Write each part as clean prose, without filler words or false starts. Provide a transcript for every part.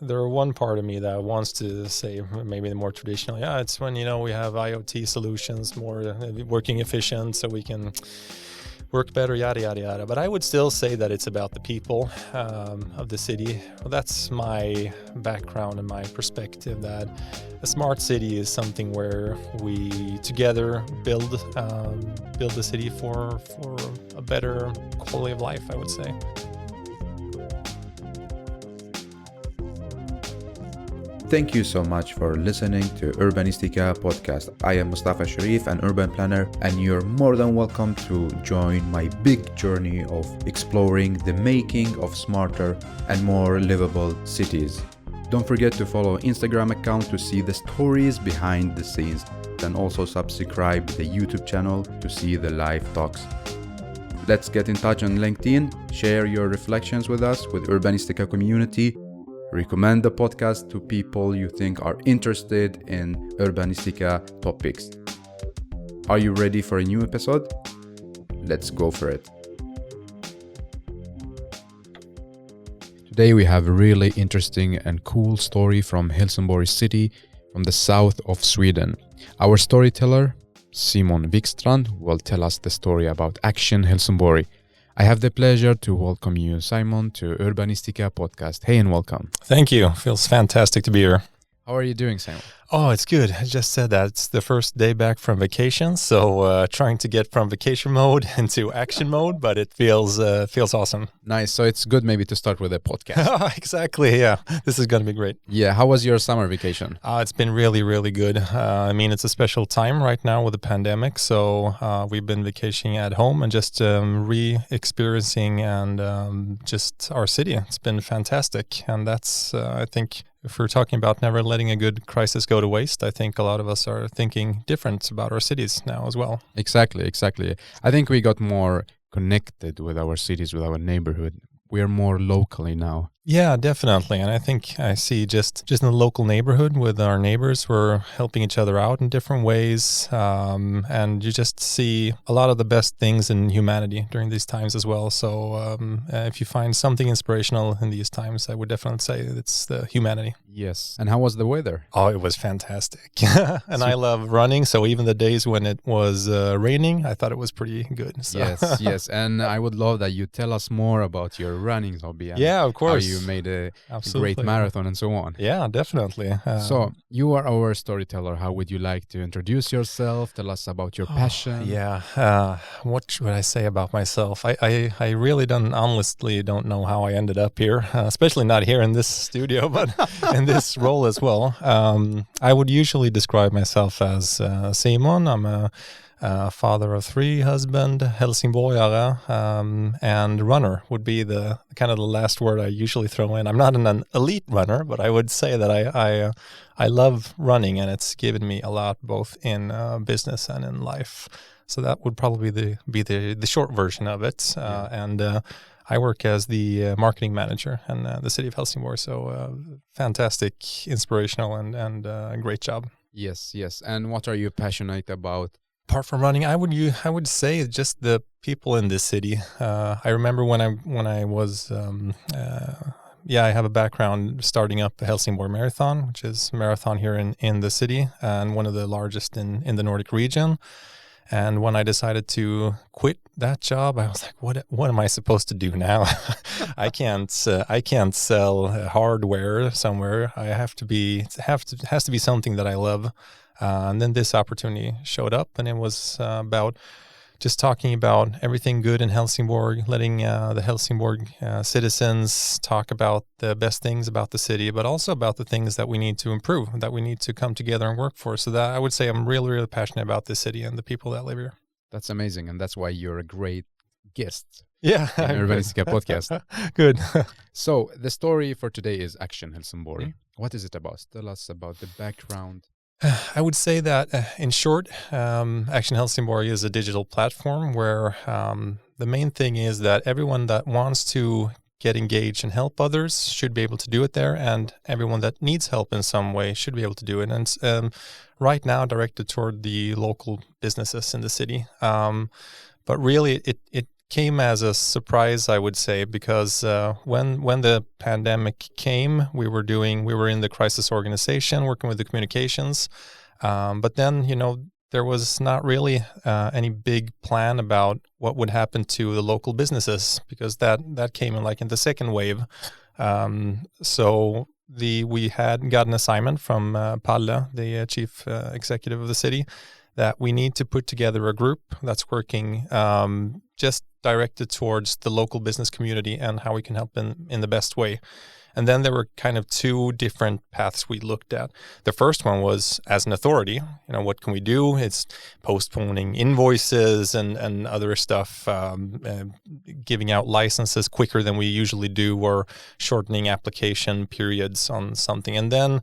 There one part of me that wants to say maybe the more traditional, it's when, we have IoT solutions, more working efficient so we can work better, yada, yada, yada. But I would still say that it's about the people of the city. Well, that's my background and my perspective, that a smart city is something where we together build the city for a better quality of life, I would say. Thank you so much for listening to Urbanistica podcast. I am Mustafa Sharif, an urban planner, and you're more than welcome to join my big journey of exploring the making of smarter and more livable cities. Don't forget to follow Instagram account to see the stories behind the scenes, and also subscribe the YouTube channel to see the live talks. Let's get in touch on LinkedIn, share your reflections with us, with Urbanistica community. Recommend the podcast to people you think are interested in Urbanistica topics. Are you ready for a new episode? Let's go for it. Today we have a really interesting and cool story from Helsingborg City, from the south of Sweden. Our storyteller, Simon Wikstrand, will tell us the story about Action Helsingborg. I have the pleasure to welcome you, Simon, to Urbanistica podcast. Hey and welcome. Thank you. Feels fantastic to be here. How are you doing, Simon? Oh, it's good. I just said that. It's the first day back from vacation, so trying to get from vacation mode into action mode, but it feels awesome. Nice. So it's good maybe to start with a podcast. Exactly, yeah. This is going to be great. Yeah. How was your summer vacation? It's been really, really good. It's a special time right now with the pandemic, so we've been vacationing at home and just re-experiencing and just our city. It's been fantastic, and that's, I think, if we're talking about never letting a good crisis go to waste, I think a lot of us are thinking different about our cities now as well. Exactly. I think we got more connected with our cities, with our neighborhood. We're more locally now. Yeah, definitely. And I think I see just in the local neighborhood with our neighbors, we're helping each other out in different ways. And you just see a lot of the best things in humanity during these times as well. So if you find something inspirational in these times, I would definitely say it's the humanity. Yes. And how was the weather? Oh, it was fantastic. And I love running. So even the days when it was raining, I thought it was pretty good. So. Yes. And I would love that you tell us more about your running hobby. Yeah, of course. How you made a great marathon and so on. Yeah, definitely. So you are our storyteller. How would you like to introduce yourself? Tell us about your passion. What should I say about myself? I really honestly don't know how I ended up here, especially not here in this studio, but in this role as well. I would usually describe myself as Simon. I'm a father of three, husband, Helsingborgare, and runner would be the kind of the last word I usually throw in. I'm not an elite runner, but I would say that I love running, and it's given me a lot both in business and in life. So that would probably be the short version of it. And I work as the marketing manager in the city of Helsingborg. So fantastic, inspirational, and a great job. Yes. And what are you passionate about? Apart from running, I would say just the people in this city. I remember when I was I have a background starting up the Helsingborn Marathon, which is a marathon here in the city and one of the largest in the Nordic region. And when I decided to quit that job, I was like, what am I supposed to do now? I can't sell hardware somewhere. It has to be something that I love. And then this opportunity showed up, and it was about just talking about everything good in Helsingborg, letting the Helsingborg citizens talk about the best things about the city, but also about the things that we need to improve, that we need to come together and work for. So that I would say I'm really, really passionate about this city and the people that live here. That's amazing, and that's why you're a great guest. Yeah, in Urbanistica podcast. Good. So the story for today is Action Helsingborg. What is it about? Tell us about the background. I would say that, in short, Action Helsingborg is a digital platform where the main thing is that everyone that wants to get engaged and help others should be able to do it there, and everyone that needs help in some way should be able to do it. And it's right now directed toward the local businesses in the city. But really, it came as a surprise, I would say, because when the pandemic came, we were in the crisis organization working with the communications, but then there was not really any big plan about what would happen to the local businesses, because that came in the second wave. So we had got an assignment from Palle, the chief executive of the city, that we need to put together a group that's working just directed towards the local business community and how we can help in the best way. And then there were kind of two different paths we looked at. The first one was, as an authority, what can we do? It's postponing invoices and other stuff, giving out licenses quicker than we usually do, or shortening application periods on something. And then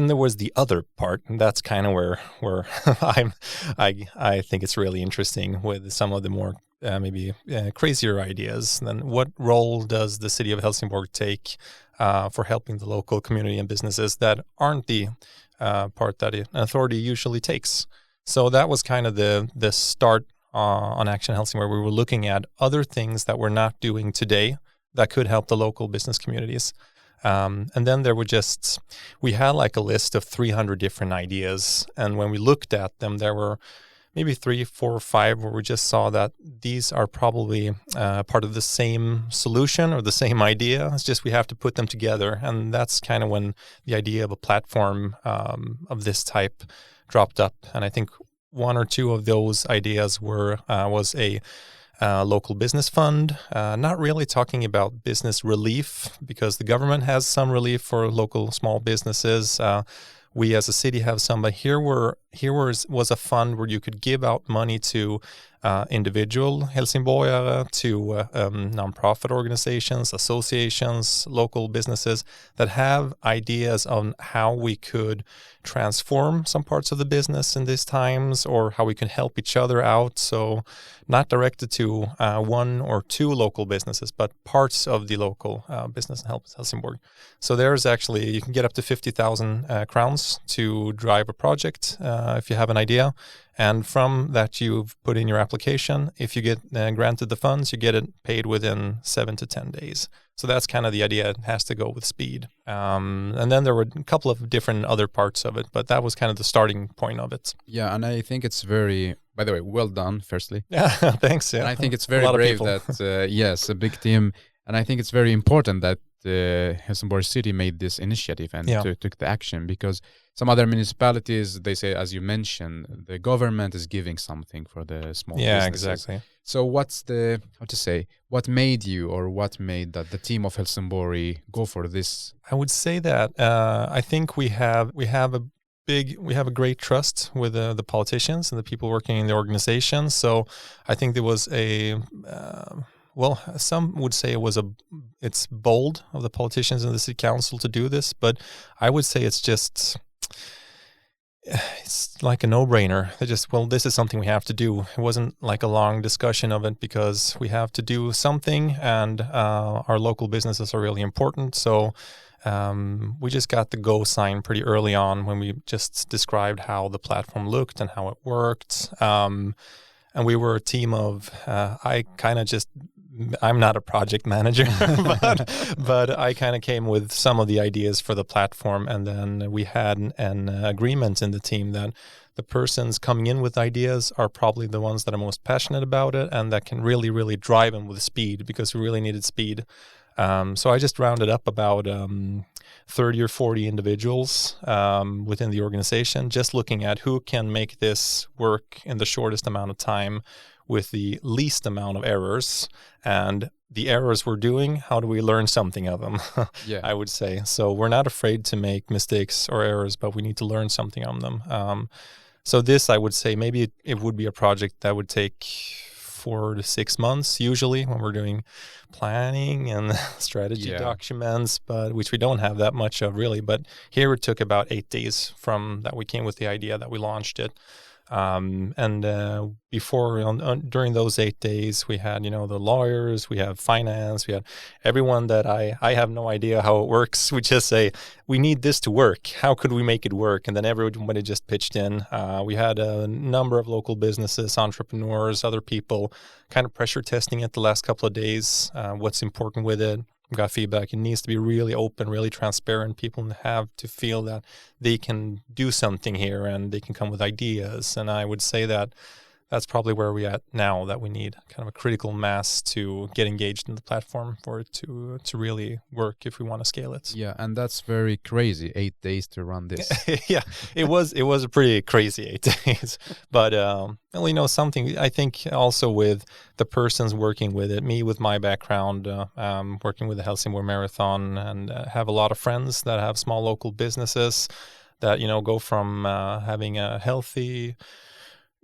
there was the other part, and that's kind of where I think it's really interesting with some of the more maybe crazier ideas. Then what role does the city of Helsingborg take for helping the local community and businesses that aren't the part that an authority usually takes? So that was kind of the start on Action Helsingborg, where we were looking at other things that we're not doing today that could help the local business communities. And then we had like a list of 300 different ideas. And when we looked at them, there were maybe 3, 4, or 5 where we just saw that these are probably part of the same solution or the same idea. It's just we have to put them together. And that's kind of when the idea of a platform of this type dropped up. And I think 1 or 2 of those ideas was a local business fund, not really talking about business relief, because the government has some relief for local small businesses. We as a city have some, but here was a fund where you could give out money to individual Helsingborgare, to nonprofit organizations, associations, local businesses that have ideas on how we could transform some parts of the business in these times, or how we can help each other out. So not directed to 1 or 2 local businesses, but parts of the local business and help Helsingborg. So there's actually, you can get up to 50,000 crowns to drive a project if you have an idea. And from that, you've put in your application. If you get granted the funds, you get it paid within 7 to 10 days. So that's kind of the idea. It has to go with speed. And then there were a couple of different other parts of it, but that was kind of the starting point of it. Yeah, and I think it's very, by the way, well done, firstly. Yeah, thanks. Yeah. And I think it's very brave that, yes, a big team. And I think it's very important that Helsingborg City made this initiative and took the action, because some other municipalities, they say, as you mentioned, the government is giving something for the small businesses. Yeah, exactly. So what's what made you, or what made the team of Helsingborg go for this? I would say that I think we have a great trust with the politicians and the people working in the organization. So I think there was some would say it's bold of the politicians in the city council to do this, but I would say it's like a no-brainer. This is something we have to do. It wasn't like a long discussion of it, because we have to do something, and our local businesses are really important. So we just got the go sign pretty early on, when we just described how the platform looked and how it worked. And we were a team of, I'm not a project manager, but I kind of came with some of the ideas for the platform. And then we had an agreement in the team that the persons coming in with ideas are probably the ones that are most passionate about it and that can really, really drive them with speed, because we really needed speed. So I just rounded up about 30 or 40 individuals within the organization, just looking at who can make this work in the shortest amount of time with the least amount of errors. And the errors we're doing, how do we learn something of them? Yeah, I would say. So we're not afraid to make mistakes or errors, but we need to learn something on them. So this, I would say, maybe it would be a project that would take 4 to 6 months usually, when we're doing planning and strategy documents, but which we don't have that much of really. But here it took about 8 days from that we came with the idea that we launched it. And before, during those 8 days, we had, the lawyers, we have finance, we had everyone that I have no idea how it works. We just say, we need this to work. How could we make it work? And then everybody just pitched in. We had a number of local businesses, entrepreneurs, other people kind of pressure testing it the last couple of days. What's important with it? We got feedback. It needs to be really open, really transparent. People have to feel that they can do something here and they can come with ideas. And I would say that that's probably where we're at now, that we need kind of a critical mass to get engaged in the platform for it to really work if we want to scale it. Yeah, and that's very crazy, 8 days to run this. Yeah, it was a pretty crazy 8 days. But, something I think also with the persons working with it, me with my background, working with the Helsingborg Marathon, and have a lot of friends that have small local businesses that, go from having a healthy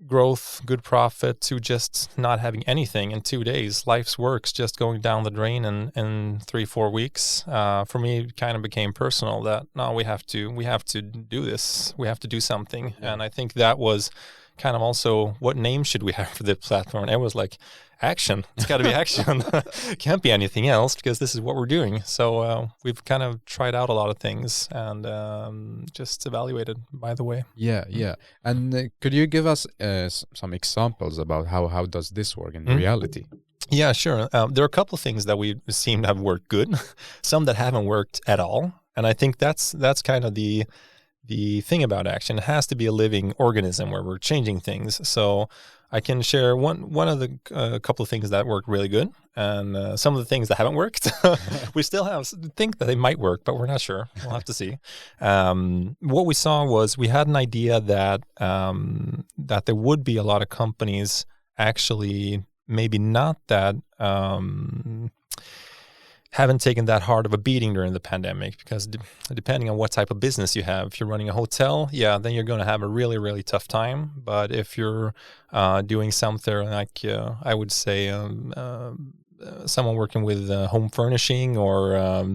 growth, good profit, to just not having anything in 2 days. Life's work's just going down the drain in 3-4 weeks. For me, it kind of became personal that no, we have to do this. We have to do something. Yeah. And I think that was kind of also, what name should we have for the platform? And it was like, Action. It's got to be Action. Can't be anything else, because this is what we're doing. So we've kind of tried out a lot of things and just evaluated, by the way. Yeah. And could you give us some examples about how does this work in reality? Yeah, sure. There are a couple of things that we seem to have worked good, some that haven't worked at all. And I think that's kind of the thing about Action. It has to be a living organism where we're changing things. So I can share one of the couple of things that worked really good, and some of the things that haven't worked. We still think that they might work, but we're not sure. We'll have to see. What we saw was we had an idea that there would be a lot of companies actually maybe not that haven't taken that hard of a beating during the pandemic, because depending on what type of business you have, if you're running a hotel, then you're going to have a really, really tough time. But if you're doing something like, I would say, someone working with home furnishing or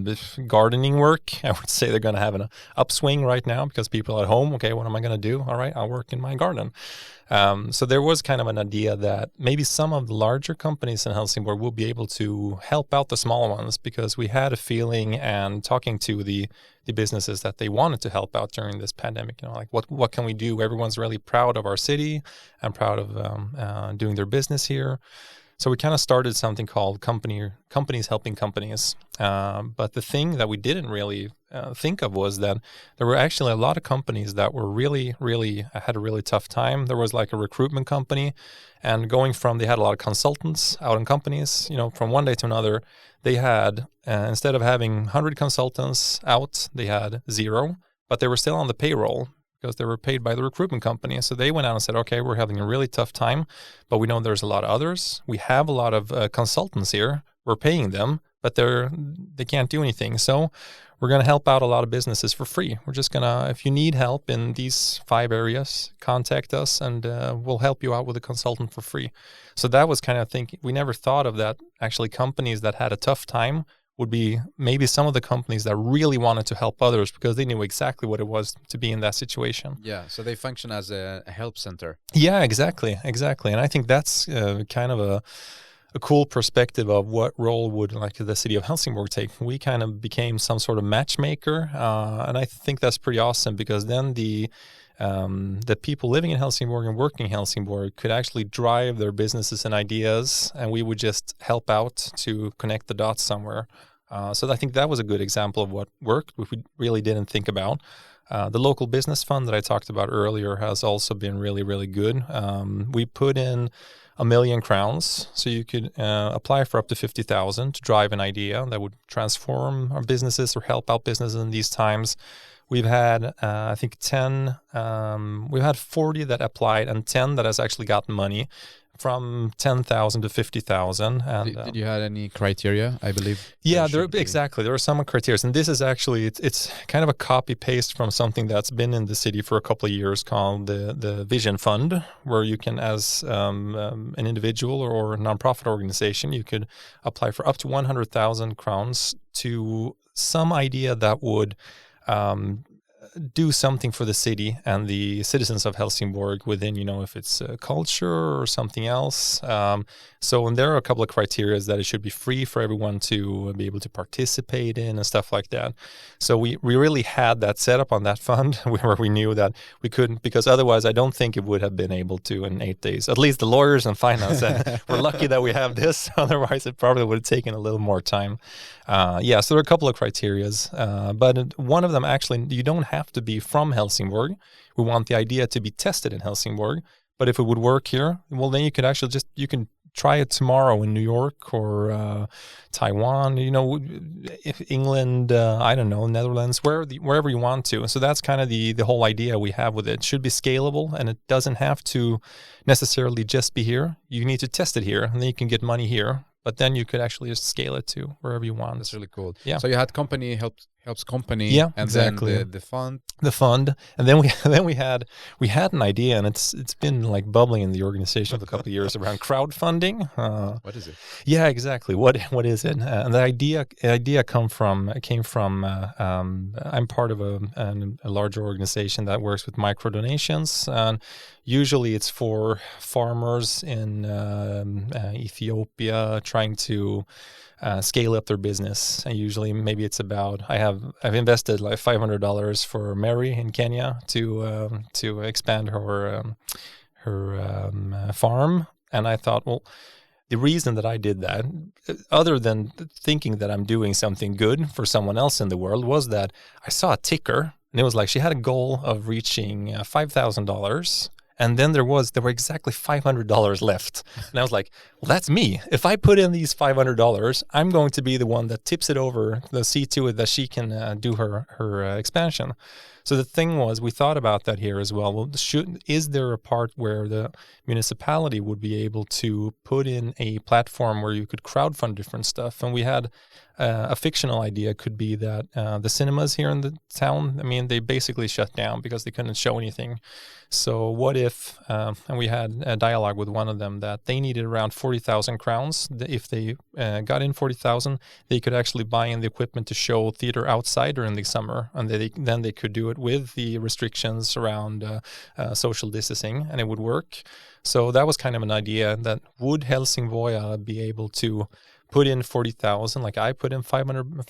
gardening work, I would say they're going to have an upswing right now, because people are at home. Okay, what am I going to do? All right, I'll work in my garden. So there was kind of an idea that maybe some of the larger companies in Helsingborg will be able to help out the small ones, because we had a feeling, and talking to the businesses, that they wanted to help out during this pandemic. Like what can we do? Everyone's really proud of our city and proud of doing their business here. So we kind of started something called Companies Helping Companies. But the thing that we didn't really think of was that there were actually a lot of companies that were really, really had a really tough time. There was like a recruitment company, and they had a lot of consultants out in companies. From one day to another, they had, instead of having 100 consultants out, they had 0, but they were still on the payroll, because they were paid by the recruitment company. So they went out and said, okay, we're having a really tough time, but we know there's a lot of others. We have a lot of consultants here. We're paying them, but they can't do anything. So we're going to help out a lot of businesses for free. We're just going to, if you need help in these 5 areas, contact us, and we'll help you out with a consultant for free. So that was kind of thinking. We never thought of that. Actually, companies that had a tough time would be maybe some of the companies that really wanted to help others, because they knew exactly what it was to be in that situation. Yeah, so they function as a help center. Yeah, exactly. And I think that's kind of a cool perspective of what role would like the city of Helsingborg take. We kind of became some sort of matchmaker, and I think that's pretty awesome, because then the people living in Helsingborg and working in Helsingborg could actually drive their businesses and ideas, and we would just help out to connect the dots somewhere. So I think that was a good example of what worked, which we really didn't think about. The local business fund that I talked about earlier has also been really, really good. We put in 1 million crowns, so you could apply for up to 50,000 to drive an idea that would transform our businesses or help out businesses in these times. We've had, I think, 10, we've had 40 that applied and 10 that has actually gotten money, from 10,000 to 50,000. And did you have any criteria, I believe? Yeah, exactly. There are some criteria. And this is actually, it's kind of a copy paste from something that's been in the city for a couple of years called the Vision Fund, where you can, as an individual or a nonprofit organization, you could apply for up to 100,000 crowns to some idea that would do something for the city and the citizens of Helsingborg within, if it's culture or something else. And there are a couple of criteria that it should be free for everyone to be able to participate in and stuff like that. So we really had that set up on that fund where we knew that we couldn't, because otherwise I don't think it would have been able to in 8 days. At least the lawyers and finance said, we're lucky that we have this. Otherwise it probably would have taken a little more time. So there are a couple of criterias, but one of them actually, you don't have to be from Helsingborg. We want the idea to be tested in Helsingborg, but if it would work here, well, then you could actually you can try it tomorrow in New York or Taiwan, England, I don't know, Netherlands, wherever you want to. So that's kind of the whole idea we have with it. It should be scalable, and it doesn't have to necessarily just be here. You need to test it here, and then you can get money here. But then you could actually just scale it to wherever you want. That's really cool. Yeah. So you had company helps company. Yeah, and exactly. Then the fund. The fund, and then we had an idea, and it's been like bubbling in the organization for a couple of years around crowdfunding. What is it? Yeah, exactly. What is it? And the idea came from. I'm part of a larger organization that works with micro donations, and usually it's for farmers in Ethiopia trying to scale up their business. And usually maybe it's about, I've invested like $500 for Mary in Kenya to expand her farm. And I thought, well, the reason that I did that, other than thinking that I'm doing something good for someone else in the world, was that I saw a ticker, and it was like she had a goal of reaching $5,000. And then there were exactly $500 left. And I was like, well, that's me. If I put in these $500, I'm going to be the one that tips it over, see to it that she can do her expansion. So the thing was, we thought about that here as well. Well, is there a part where the municipality would be able to put in a platform where you could crowdfund different stuff? And we had a fictional idea could be that the cinemas here in the town, I mean, they basically shut down because they couldn't show anything. So what if, and we had a dialogue with one of them, that they needed around 40,000 crowns. If they got in 40,000, they could actually buy in the equipment to show theater outside during the summer. And then they could do it with the restrictions around social distancing, and it would work. So that was kind of an idea that would Helsingborg be able to put in 40,000, like I put in 500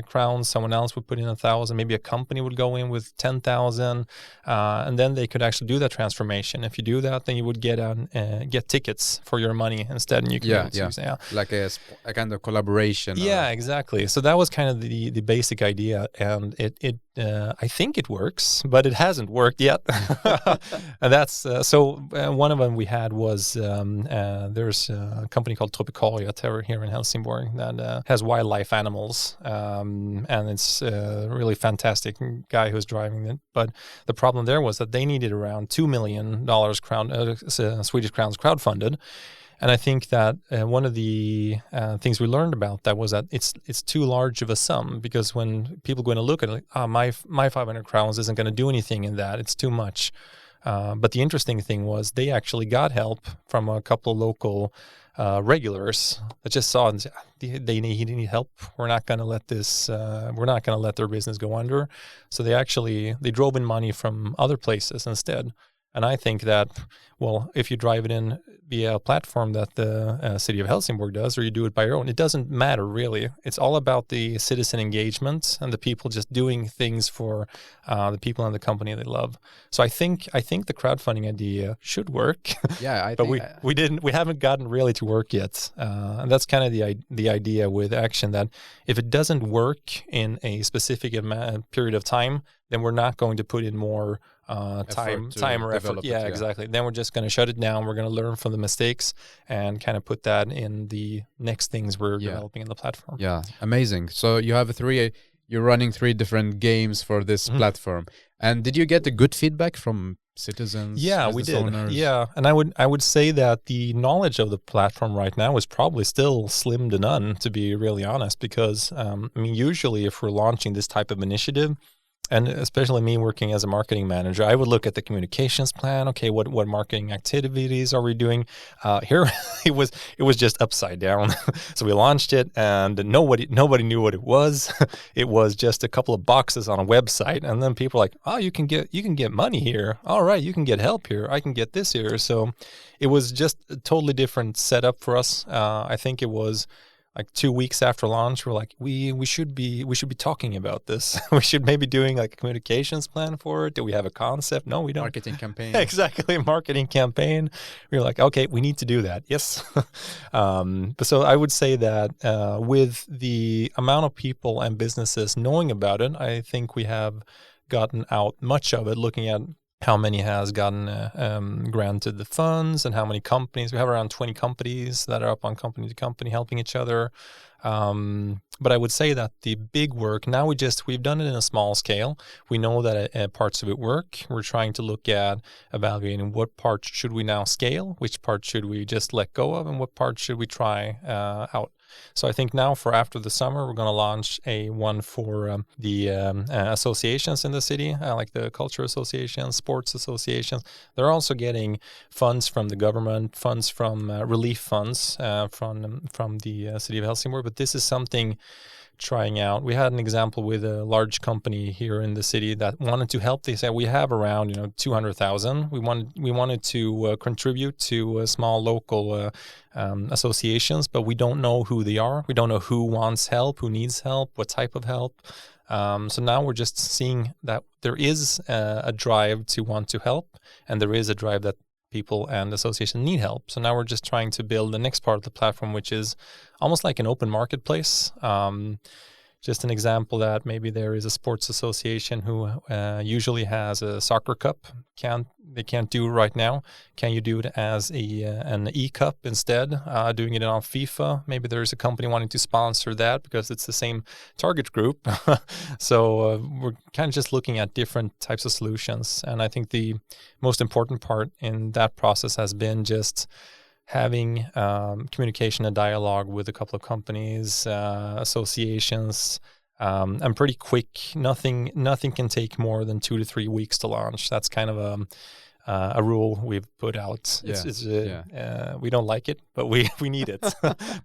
crowns, someone else would put in 1,000, maybe a company would go in with 10,000, and then they could actually do that transformation. If you do that, then you would get tickets for your money instead, and you can like a kind of collaboration. Yeah, exactly. So that was kind of the basic idea, and it I think it works, but it hasn't worked yet. And that's one of them we had was there's a company called Tropicalia here in Helsingborg that has wildlife animals, and it's a really fantastic guy who's driving it. But the problem there was that they needed around $2 million Swedish crowns crowdfunded. And I think that one of the things we learned about that was that it's too large of a sum, because when people go in and look at it, like, my 500 crowns isn't going to do anything in that. It's too much. But the interesting thing was they actually got help from a couple of local regulars that just saw and said, he need help. We're not going to let this. We're not going to let their business go under. So they drove in money from other places instead. And I think that, well, if you drive it in via a platform that the city of Helsingborg does, or you do it by your own, it doesn't matter really. It's all about the citizen engagement and the people just doing things for the people in the company they love. So I think the crowdfunding idea should work. Yeah, but we haven't gotten really to work yet. And that's kind of the idea with Action, that if it doesn't work in a specific period of time, then we're not going to put in more time or effort. Yeah, exactly. Then we're just going to shut it down. We're going to learn from the mistakes and kind of put that in the next things we're developing in the platform. Yeah, amazing. So you're running 3 different games for this platform. And did you get a good feedback from citizens? Yeah, we did. Owners? Yeah, and I would say that the knowledge of the platform right now is probably still slim to none, to be really honest, because usually if we're launching this type of initiative, And especially me working as a marketing manager, I would look at the communications plan. Okay, what marketing activities are we doing? Here, it was just upside down. So we launched it, and nobody knew what it was. It was just a couple of boxes on a website, and then people were like, oh, you can get money here. All right, you can get help here. I can get this here. So it was just a totally different setup for us. I think it was like 2 weeks after launch, we're like, we should be talking about this. We should maybe doing like a communications plan for it. Do we have a concept? No, we don't. Marketing campaign. Exactly, marketing campaign. We were like, okay, we need to do that. Yes. But so I would say that with the amount of people and businesses knowing about it, I think we have gotten out much of it, looking at how many has gotten granted the funds and how many companies. We have around 20 companies that are up on company to company helping each other. But I would say that the big work, now we've done it in a small scale. We know that parts of it work. We're trying to look at evaluating what parts should we now scale, which parts should we just let go of, and what parts should we try out. So I think now for after the summer, we're going to launch one for the associations in the city, like the culture associations, sports associations. They're also getting funds from the government, funds from relief funds from the city of Helsingborg. But this is something trying out. We had an example with a large company here in the city that wanted to help. They said we have around 200,000. We wanted to contribute to small local associations, but we don't know who they are. We don't know who wants help, who needs help, what type of help. So now we're just seeing that there is a drive to want to help, and there is a drive that people and associations need help. So now we're just trying to build the next part of the platform, which is almost like an open marketplace. Just an example that maybe there is a sports association who usually has a soccer cup. They can't do it right now. Can you do it as an e-cup instead? Doing it on FIFA. Maybe there's a company wanting to sponsor that because it's the same target group. So we're kind of just looking at different types of solutions. And I think the most important part in that process has been just having communication and dialogue with a couple of companies, associations, and pretty quick. Nothing can take more than 2 to 3 weeks to launch. That's kind of a rule we've put out. We don't like it, but we need it.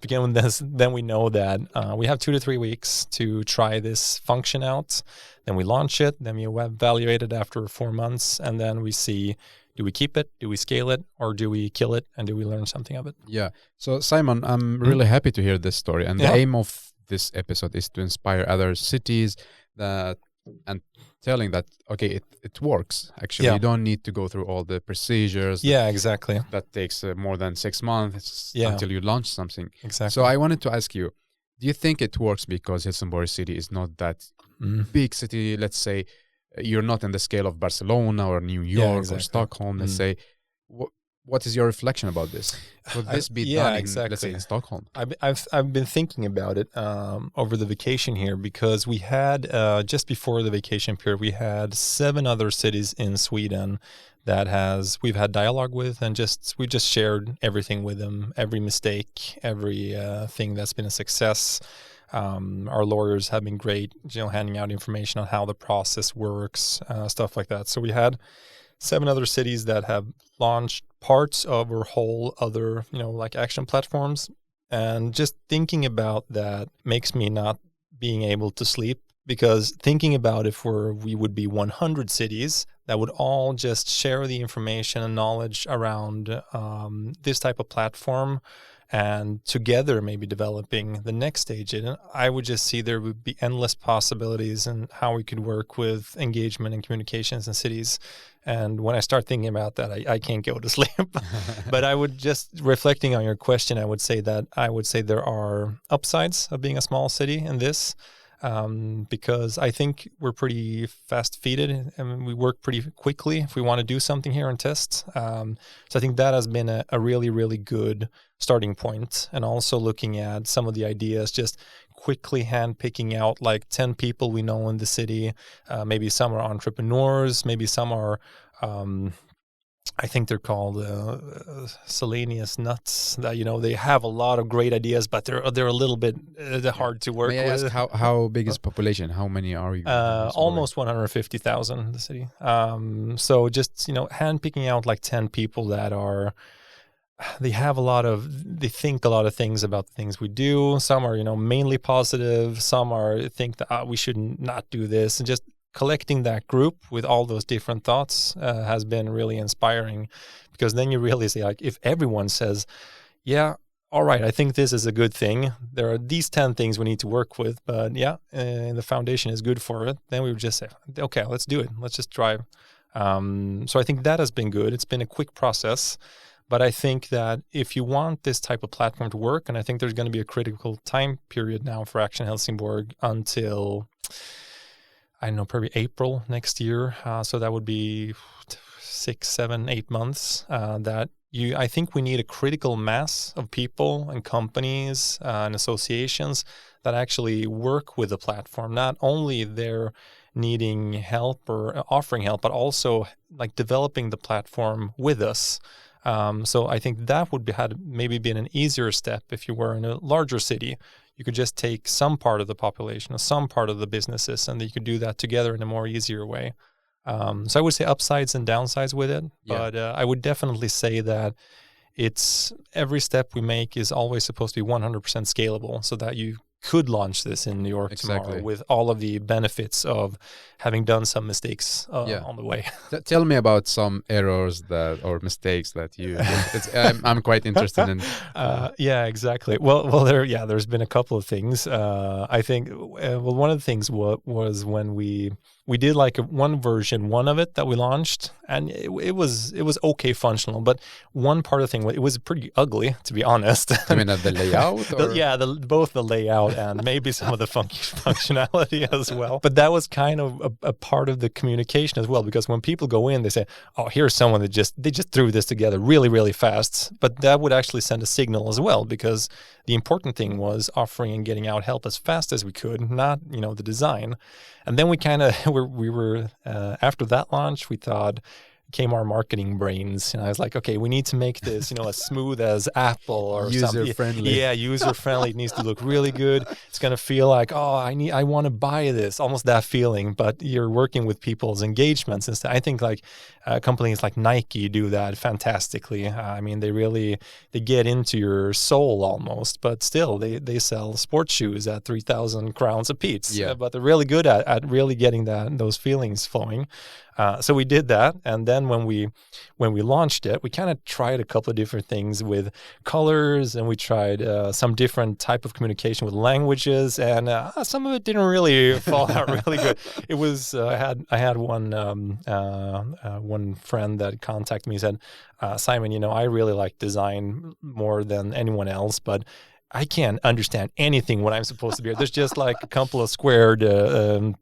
Begin with this, then we know that we have 2 to 3 weeks to try this function out. Then we launch it. Then we evaluate it after 4 months, and then we see, do we keep it? Do we scale it? Or do we kill it? And do we learn something of it? Yeah. So Simon, I'm really happy to hear this story. And the aim of this episode is to inspire other cities and telling that, okay, it works. Actually, you don't need to go through all the procedures. Yeah, exactly. That takes more than 6 months until you launch something. Exactly. So I wanted to ask you, do you think it works because Helsingborg City is not that big city? Let's say you're not in the scale of Barcelona or New York or Stockholm. Let's say, what is your reflection about this? Could this be done let's say, in Stockholm? I've been thinking about it over the vacation here, because we had just before the vacation period, we had 7 other cities in Sweden that we've had dialogue with, and we just shared everything with them, every mistake, every thing that's been a success. Our lawyers have been great, handing out information on how the process works, stuff like that. So we had 7 other cities that have launched parts of or whole other, like action platforms. And just thinking about that makes me not being able to sleep, because thinking about if we would be 100 cities that would all just share the information and knowledge around this type of platform, and together maybe developing the next stage in it, I would just see there would be endless possibilities in how we could work with engagement and communications in cities. And when I start thinking about that, I can't go to sleep. But I would just, reflecting on your question, I would say there are upsides of being a small city in this. Because I think we're pretty fast-feeded and we work pretty quickly if we want to do something here and test. So I think that has been a really, really good starting point. And also looking at some of the ideas, just quickly hand-picking out like 10 people we know in the city. Maybe some are entrepreneurs, maybe some are I think they're called Selenius nuts. That they have a lot of great ideas, but they're a little bit hard to work May I with. ask how big is population? How many are you? Almost 150,000 in the city. So just handpicking out like 10 people that are. They think a lot of things about the things we do. Some are mainly positive. Some think that we should not do this, and just collecting that group with all those different thoughts has been really inspiring, because then you really see, like, if everyone says, yeah, all right, I think this is a good thing. There are these 10 things we need to work with, but the foundation is good for it. Then we would just say, okay, let's do it. Let's just try. So I think that has been good. It's been a quick process, but I think that if you want this type of platform to work, and I think there's going to be a critical time period now for Action Helsingborg until, I don't know, probably April next year. So that would be 6, 7, 8 months. I think we need a critical mass of people and companies and associations that actually work with the platform. Not only they're needing help or offering help, but also like developing the platform with us. So I think that had maybe been an easier step if you were in a larger city. You could just take some part of the population or some part of the businesses, and you could do that together in a more easier way. So I would say upsides and downsides with it, but I would definitely say that every step we make is always supposed to be 100% scalable, so that you could launch this in New York tomorrow with all of the benefits of having done some mistakes on the way. Tell me about some errors or mistakes that you. I'm quite interested in. Yeah, exactly. Well, there's been a couple of things. I think. One of the things was when we did like one version of it that we launched, and it was okay functional, but one part of the thing, it was pretty ugly, to be honest. You mean the layout? Both the layout and maybe some of the functionality as well. But that was kind of a part of the communication as well, because when people go in, they say, "Oh, here's someone that they just threw this together really, really fast." But that would actually send a signal as well, because the important thing was offering and getting out help as fast as we could, not the design. And then we kind of we were after that launch, we thought, came our marketing brains, and I was like, okay, we need to make this as smooth as Apple or user friendly. Yeah, user friendly. It needs to look really good. It's going to feel like, I want to buy this, almost that feeling. But you're working with people's engagements instead. I think like companies like Nike do that fantastically. I mean, they get into your soul almost, but still they sell sports shoes at 3,000 crowns a piece. Yeah. But they're really good at really getting those feelings flowing. So we did that, and then when we launched it, we kind of tried a couple of different things with colors, and we tried some different type of communication with languages, and some of it didn't really fall out really good. It was I had one friend that contacted me and said, Simon, I really like design more than anyone else, but I can't understand anything what I'm supposed to be. There's just like a couple of squared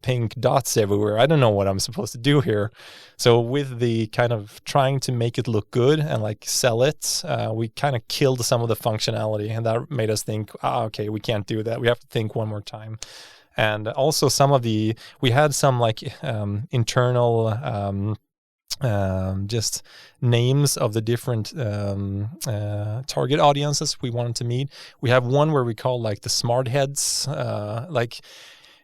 pink dots everywhere. I don't know what I'm supposed to do here. So with the kind of trying to make it look good and like sell it, we kind of killed some of the functionality, and that made us think, okay, we can't do that. We have to think one more time. And also we had some like internal just names of the different target audiences we wanted to meet. We have one where we call like the smart heads, like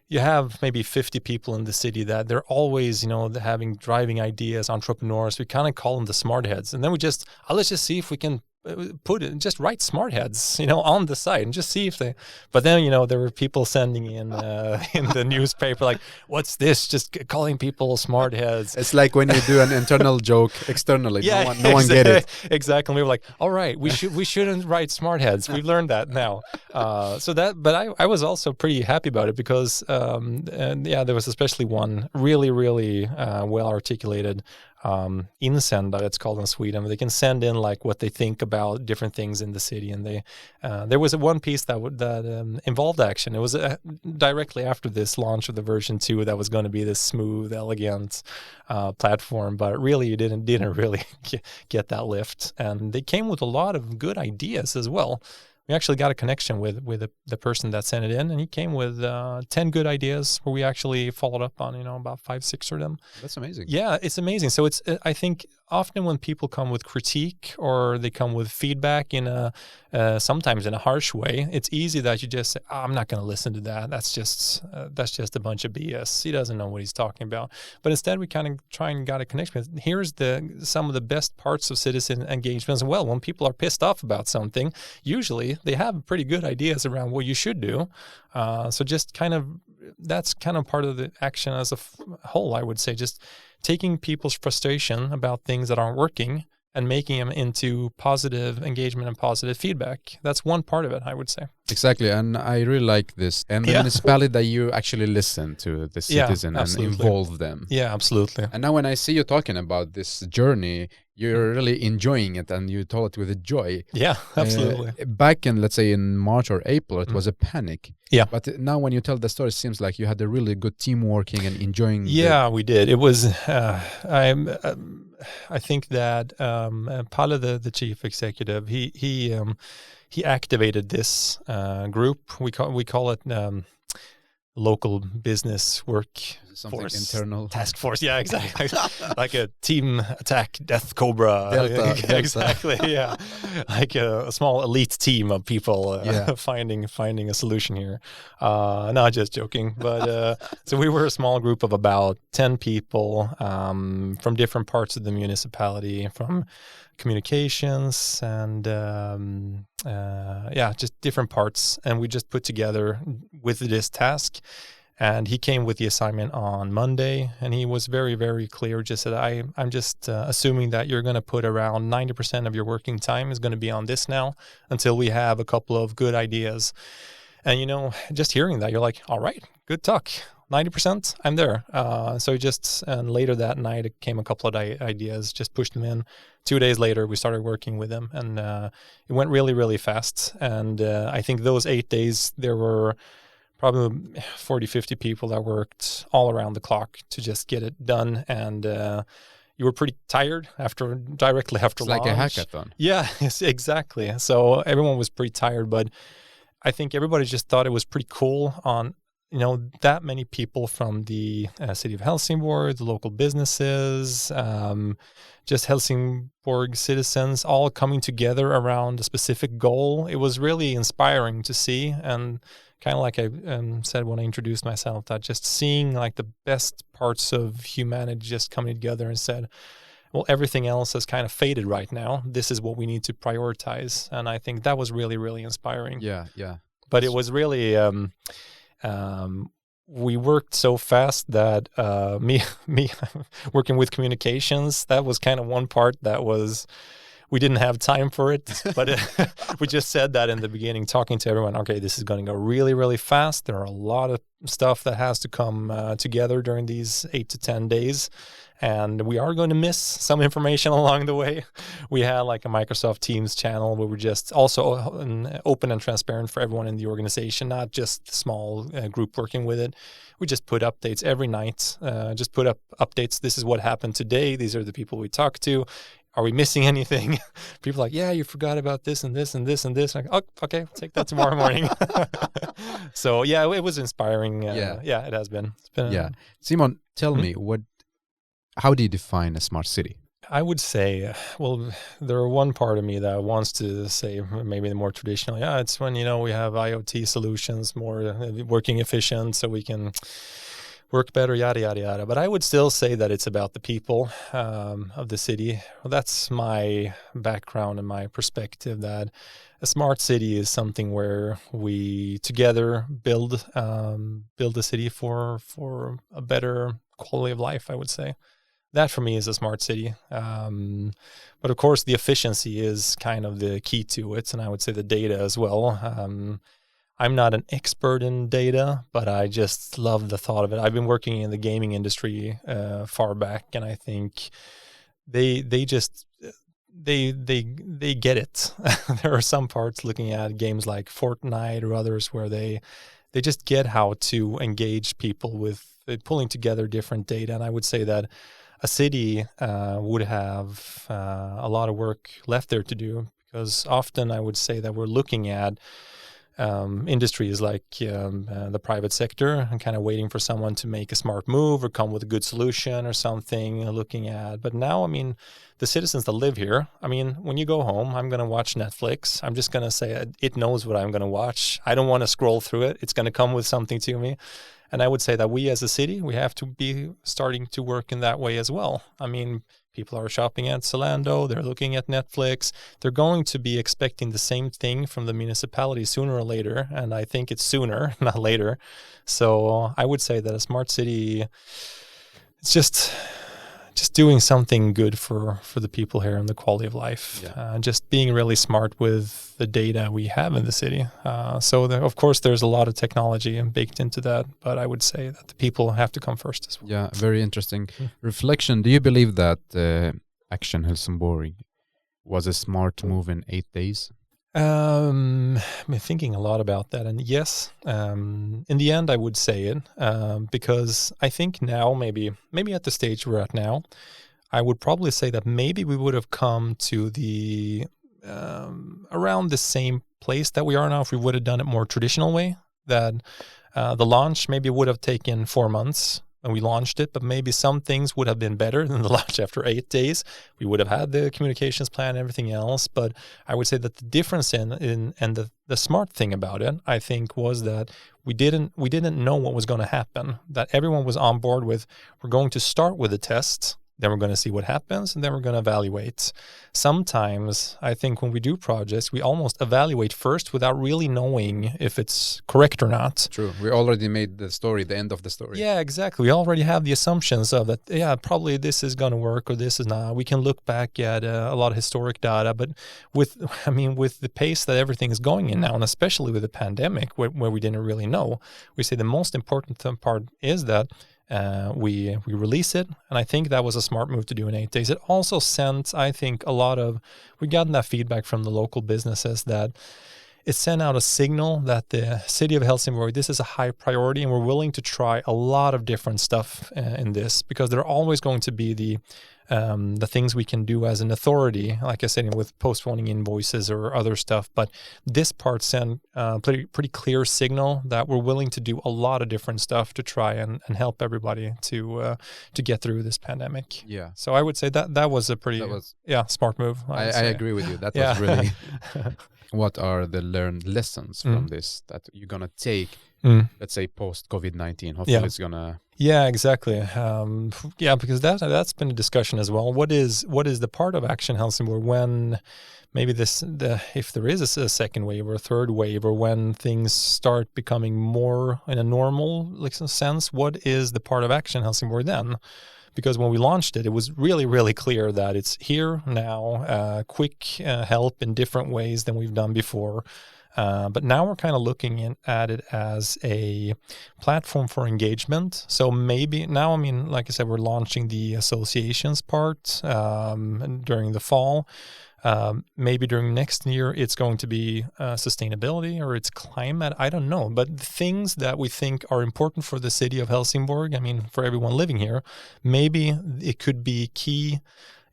you have maybe 50 people in the city that they're always, having driving ideas, entrepreneurs. We kind of call them the smart heads. And then let's just see if we can just write smart heads, on the site and just see if they, but then, there were people sending in the newspaper, like, what's this? Just calling people smart heads. It's like when you do an internal joke externally, yeah, no one get it. Exactly. We were like, all right, we shouldn't write smart heads. We've learned that now. But I was also pretty happy about it because, there was especially one really, really well articulated insändare, it's called in Sweden. They can send in like what they think about different things in the city, and there was one piece that involved action. It was directly after this launch of the version 2 that was going to be this smooth, elegant platform, but really it didn't really get that lift. And they came with a lot of good ideas as well. We actually got a connection with the person that sent it in, and he came with 10 good ideas where we actually followed up on, about 5-6 of them. That's amazing. Yeah, it's amazing. So I think often when people come with critique or they come with feedback in a sometimes in a harsh way, it's easy that you just say, I'm not going to listen to that. That's just a bunch of BS. He doesn't know what he's talking about. But instead, we kind of try and got a connection. Here's some of the best parts of citizen engagement as well. When people are pissed off about something, usually they have pretty good ideas around what you should do. So just that's kind of part of the action as a whole, I would say, just taking people's frustration about things that aren't working and making them into positive engagement and positive feedback. That's one part of it, I would say. Exactly, and I really like this. And the municipality that you actually listen to the citizen and involve them. Yeah, absolutely. And now when I see you talking about this journey, you're really enjoying it and you told it with a joy. Yeah, absolutely. Back in, let's say, in March or April, it was a panic. Yeah. But now when you tell the story, it seems like you had a really good team working and enjoying. Yeah, we did. It was, I think that Palle, the chief executive, he activated this group. We call it local business work something force, internal task force. Yeah, exactly. Like a team attack, Death Cobra. Delta. Exactly. Yeah, like a small elite team of people finding a solution here. Not just joking, but so we were a small group of about 10 people from different parts of the municipality, from communications and just different parts, and we just put together with this task. And he came with the assignment on Monday, and he was very, very clear. Just said, I'm just assuming that you're going to put around 90% of your working time is going to be on this now until we have a couple of good ideas. And, just hearing that, you're like, all right, good talk. 90%, I'm there. And later that night, it came a couple of ideas, just pushed them in. 2 days later, we started working with them, and it went really, really fast. And I think those 8 days, there were probably 40, 50 people that worked all around the clock to just get it done. And you were pretty tired directly after launch. Like a hackathon. Yeah, yes, exactly. So everyone was pretty tired, but I think everybody just thought it was pretty cool on that many people from the city of Helsingborg, the local businesses, just Helsingborg citizens all coming together around a specific goal. It was really inspiring to see, and kind of like I said when I introduced myself, that just seeing like the best parts of humanity just coming together and said, well, everything else has kind of faded right now. This is what we need to prioritize. And I think that was really, really inspiring. Yeah, yeah. But it was really... we worked so fast that me working with communications, that was kind of one part that was, we didn't have time for it, but we just said that in the beginning, talking to everyone, okay, this is going to go really, really fast. There are a lot of stuff that has to come together during these 8 to 10 days. And we are going to miss some information along the way. We had like a Microsoft Teams channel where we're just also open and transparent for everyone in the organization, not just the small group working with it. We just put updates every night, just put up updates. This is what happened today. These are the people we talked to. Are we missing anything? People are like, yeah, you forgot about this and this and this and this. Like, oh, okay, I'll take that tomorrow morning. So yeah, it was inspiring. Yeah, it has been. It's been Simon, tell me, how do you define a smart city? I would say, well, there one part of me that wants to say maybe the more traditional. Yeah, it's when, we have IoT solutions, more working efficient so we can work better, yada, yada, yada. But I would still say that it's about the people of the city. Well, that's my background and my perspective, that a smart city is something where we together build the city for a better quality of life, I would say. That for me is a smart city. But of course, the efficiency is kind of the key to it. And I would say the data as well. I'm not an expert in data, but I just love the thought of it. I've been working in the gaming industry far back, and I think they get it. There are some parts looking at games like Fortnite or others where they just get how to engage people with pulling together different data. And I would say that a city would have a lot of work left there to do, because often I would say that we're looking at industries like the private sector and kind of waiting for someone to make a smart move or come with a good solution or something looking at. But now, I mean, the citizens that live here, I mean, when you go home, I'm going to watch Netflix. I'm just going to say it knows what I'm going to watch. I don't want to scroll through it. It's going to come with something to me. And I would say that we as a city, we have to be starting to work in that way as well. I mean, people are shopping at Zalando, they're looking at Netflix, they're going to be expecting the same thing from the municipality sooner or later, and I think it's sooner, not later. So I would say that a smart city, it's just doing something good for the people here and the quality of life. Just being really smart with the data we have in the city. So of course there's a lot of technology baked into that, but I would say that the people have to come first as well. Yeah, very interesting reflection. Do you believe that Action Helsingborg was a smart move in 8 days? I've been thinking a lot about that, and yes, in the end I would say it, because I think now maybe at the stage we're at now, I would probably say that maybe we would have come to the around the same place that we are now if we would have done it more traditional way. That the launch maybe would have taken 4 months when we launched it, but maybe some things would have been better than the launch after 8 days. We would have had the communications plan and everything else, but I would say that the difference in the smart thing about it, I think, was that we didn't know what was going to happen, that everyone was on board with, we're going to start with a test, then we're going to see what happens, and then we're going to evaluate. Sometimes, I think when we do projects, we almost evaluate first without really knowing if it's correct or not. True. We already made the story, the end of the story. Yeah, exactly. We already have the assumptions of that, yeah, probably this is going to work or this is not. We can look back at a lot of historic data, but with the pace that everything is going in now, and especially with the pandemic where we didn't really know, we say the most important part is that we release it, and I think that was a smart move to do in 8 days. It also sent, I think, we gotten that feedback from the local businesses that it sent out a signal that the city of Helsingborg, this is a high priority, and we're willing to try a lot of different stuff in this, because there are always going to be the things we can do as an authority, like I said, with postponing invoices or other stuff. But this part sent a pretty clear signal that we're willing to do a lot of different stuff to try and help everybody to get through this pandemic. Yeah. So I would say that was a pretty smart move. I agree with you. That was really... What are the learned lessons from this that you're going to take, let's say, post-COVID-19? Hopefully it's going to... Yeah, exactly. Because that's been a discussion as well. What is the part of Action Helsingborg when maybe if there is a second wave or a third wave, or when things start becoming more in a normal sense, what is the part of Action Helsingborg then? Because when we launched it, it was really, really clear that it's here now, quick help in different ways than we've done before. But now we're kind of looking at it as a platform for engagement. So maybe now, like I said, we're launching the associations part during the fall. Maybe during next year, it's going to be sustainability or it's climate. I don't know. But the things that we think are important for the city of Helsingborg, for everyone living here, maybe it could be key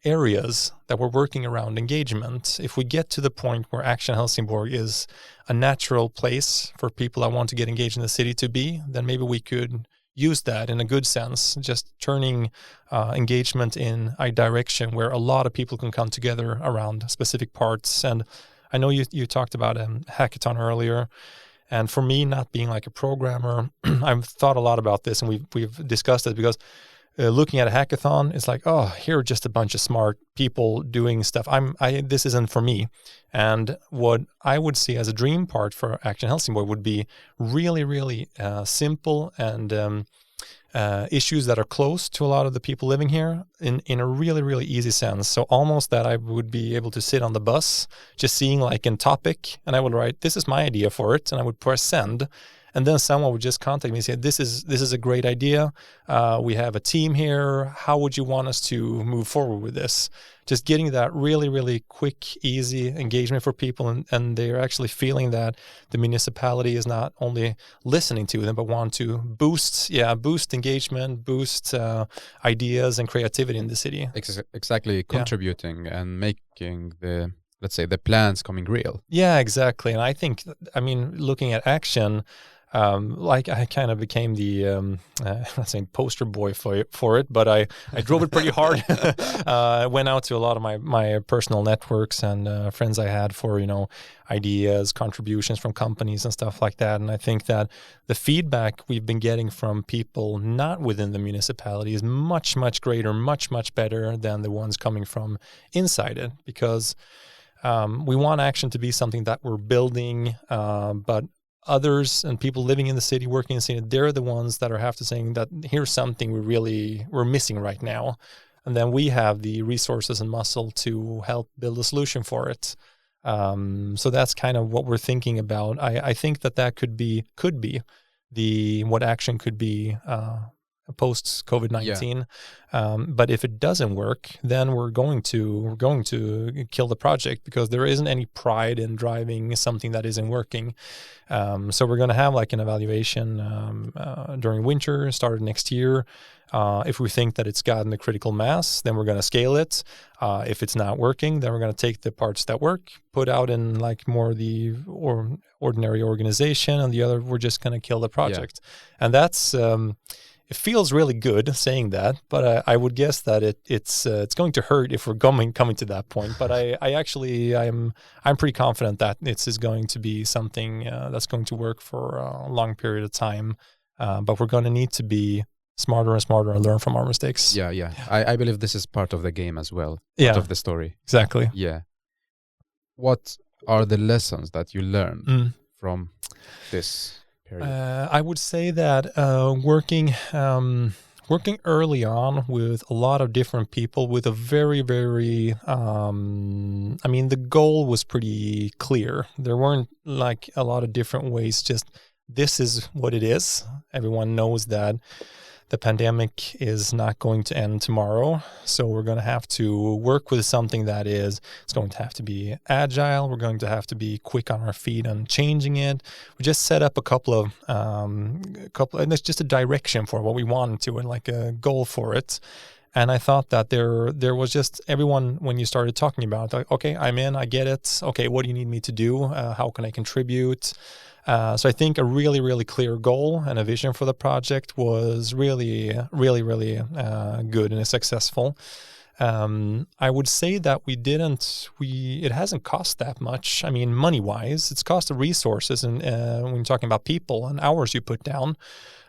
areas that we're working around engagement. If we get to the point where Action Helsingborg is a natural place for people that want to get engaged in the city to be, then maybe we could use that in a good sense, just turning engagement in a direction where a lot of people can come together around specific parts. And I know you talked about a hackathon earlier. And for me, not being like a programmer, I've thought a lot about this, and we've discussed it, because looking at a hackathon, it's like, oh, here are just a bunch of smart people doing stuff. This isn't for me. And what I would see as a dream part for Action Helsingborg would be really, really simple and issues that are close to a lot of the people living here in a really, really easy sense. So almost that I would be able to sit on the bus, just seeing like a topic, and I would write, this is my idea for it, and I would press send. And then someone would just contact me and say, this is a great idea. We have a team here. How would you want us to move forward with this? Just getting that really, really quick, easy engagement for people. And they're actually feeling that the municipality is not only listening to them, but want to boost engagement, boost ideas and creativity in the city. Exactly. Contributing and making the let's say, the plans coming real. Yeah, exactly. And I think, I mean, looking at Action, like I kind of became the, I'm not saying poster boy for it, but I drove it pretty hard. I went out to a lot of my personal networks and friends I had for, ideas, contributions from companies and stuff like that. And I think that the feedback we've been getting from people not within the municipality is much, much greater, much, much better than the ones coming from inside it, because we want Action to be something that we're building, but others and people living in the city, working in the city, they're the ones that are have to saying that here's something we're missing right now. And then we have the resources and muscle to help build a solution for it. So that's kind of what we're thinking about. I think that could be what Action could be post COVID-19. But if it doesn't work, then we're going to kill the project, because there isn't any pride in driving something that isn't working. So we're going to have like an evaluation during winter, started next year. If we think that it's gotten the critical mass, then we're going to scale it. If it's not working, then we're going to take the parts that work, put out in like more the ordinary organization, and the other, we're just going to kill the project. And that's it feels really good saying that, but I would guess that it's going to hurt if we're coming to that point. But I'm pretty confident that it is going to be something that's going to work for a long period of time. But we're going to need to be smarter and smarter and learn from our mistakes. Yeah. I believe this is part of the game as well. Part of the story. Exactly. Yeah. What are the lessons that you learned from this? I would say that working early on with a lot of different people with a very, very, the goal was pretty clear. There weren't like a lot of different ways, just this is what it is. Everyone knows that the pandemic is not going to end tomorrow. So we're going to have to work with something that it's going to have to be agile. We're going to have to be quick on our feet and changing it. We just set up a couple, and it's just a direction for what we wanted to and like a goal for it. And I thought that there was just everyone, when you started talking about, like, okay, I'm in, I get it. Okay, what do you need me to do? How can I contribute? So I think a really, really clear goal and a vision for the project was really, really, really good and successful. I would say that it hasn't cost that much. I mean, money-wise, it's cost of resources and when you're talking about people and hours you put down.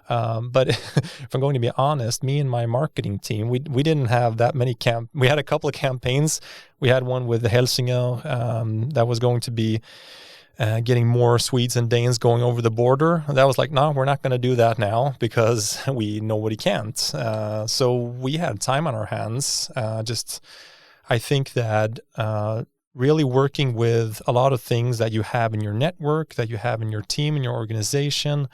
But if I'm going to be honest, me and my marketing team, we didn't have that many we had a couple of campaigns. We had one with the Helsingborg that was going to be getting more Swedes and Danes going over the border. And that was like, no, we're not going to do that now because we nobody can't. So we had time on our hands. I think that really working with a lot of things that you have in your network, that you have in your team, in your organization.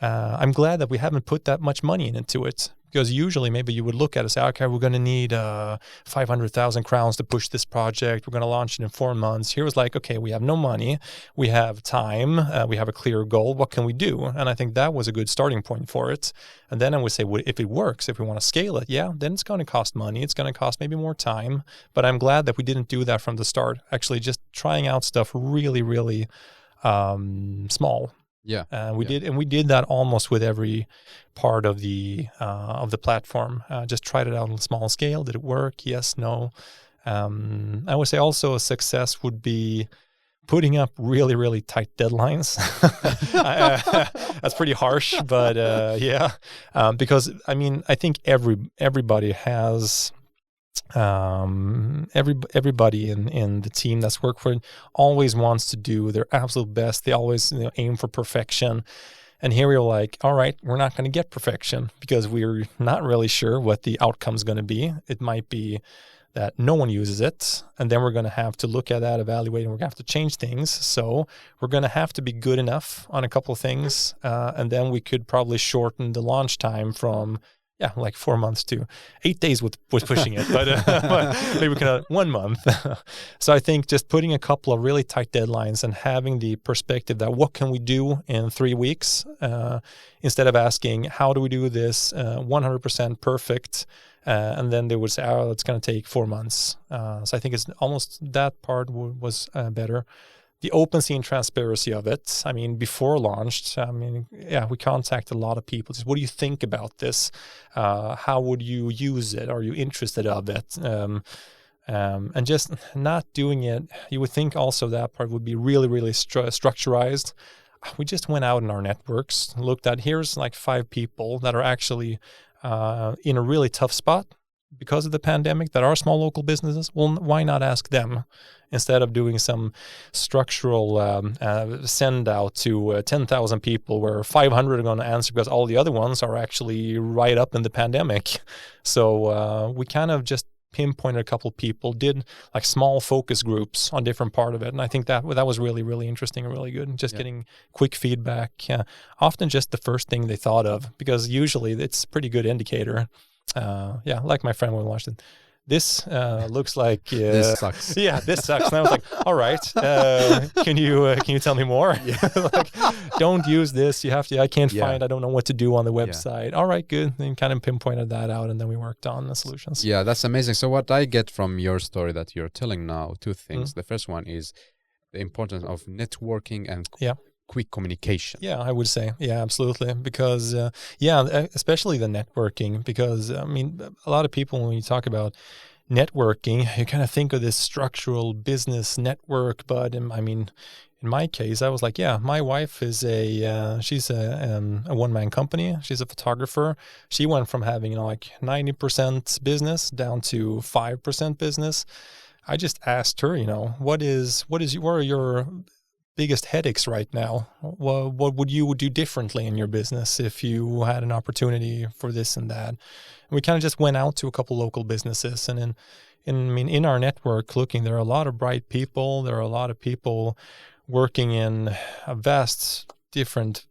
I'm glad that we haven't put that much money into it, because usually maybe you would look at it and say, okay, we're going to need 500,000 crowns to push this project. We're going to launch it in 4 months. Here was like, okay, we have no money. We have time. We have a clear goal. What can we do? And I think that was a good starting point for it. And then I would say, well, if it works, if we want to scale it, then it's going to cost money. It's going to cost maybe more time. But I'm glad that we didn't do that from the start. Actually, just trying out stuff really, really small. We did that almost with every part of the platform. Just tried it out on a small scale. Did it work? Yes, no. I would say also a success would be putting up really, really tight deadlines. That's pretty harsh, but because I think everybody has. Everybody in the team that's worked for it always wants to do their absolute best. They always aim for perfection. And here we're like, all right, we're not going to get perfection because we're not really sure what the outcome's going to be. It might be that no one uses it, and then we're going to have to look at that, evaluate, and we're going to have to change things. So we're going to have to be good enough on a couple of things, and then we could probably shorten the launch time from like 4 months to 8 days with pushing it, but maybe we can 1 month. So I think just putting a couple of really tight deadlines and having the perspective that what can we do in 3 weeks, instead of asking how do we do this 100% perfect, And then they would say, oh, it's going to take 4 months. So I think it's almost that part was better. The open and transparency of it. I mean, before launched, we contacted a lot of people. Just, what do you think about this? How would you use it? Are you interested of it? And just not doing it, you would think also that part would be really, really structurized. We just went out in our networks, looked at, here's like 5 people that are actually in a really tough spot because of the pandemic, that are small local businesses. Well, why not ask them instead of doing some structural send out to 10,000 people where 500 are going to answer because all the other ones are actually right up in the pandemic. So we kind of just pinpointed a couple people, did like small focus groups on different part of it, and I think that was really, really interesting and really good. Just getting quick feedback, often just the first thing they thought of, because usually it's a pretty good indicator. Like my friend when we watched it, this looks like this sucks. Yeah, this sucks. And I was like, all right, can you tell me more? Like, don't use this. You have to. I can't find. I don't know what to do on the website. All right, good. And kind of pinpointed that out, and then we worked on the solutions. Yeah, that's amazing. So what I get from your story that you're telling now, 2 things. The first one is the importance of networking and quick communication. Yeah, I would say. Yeah, absolutely. Because, especially the networking, because, I mean, a lot of people, when you talk about networking, you kind of think of this structural business network. But, in my case, I was like, my wife is she's a one-man company. She's a photographer. She went from having, like 90% business down to 5% business. I just asked her, what are your biggest headaches right now? What would you do differently in your business if you had an opportunity for this and that? And we kind of just went out to a couple local businesses, and in our network looking, there are a lot of bright people. There are a lot of people working in a vast different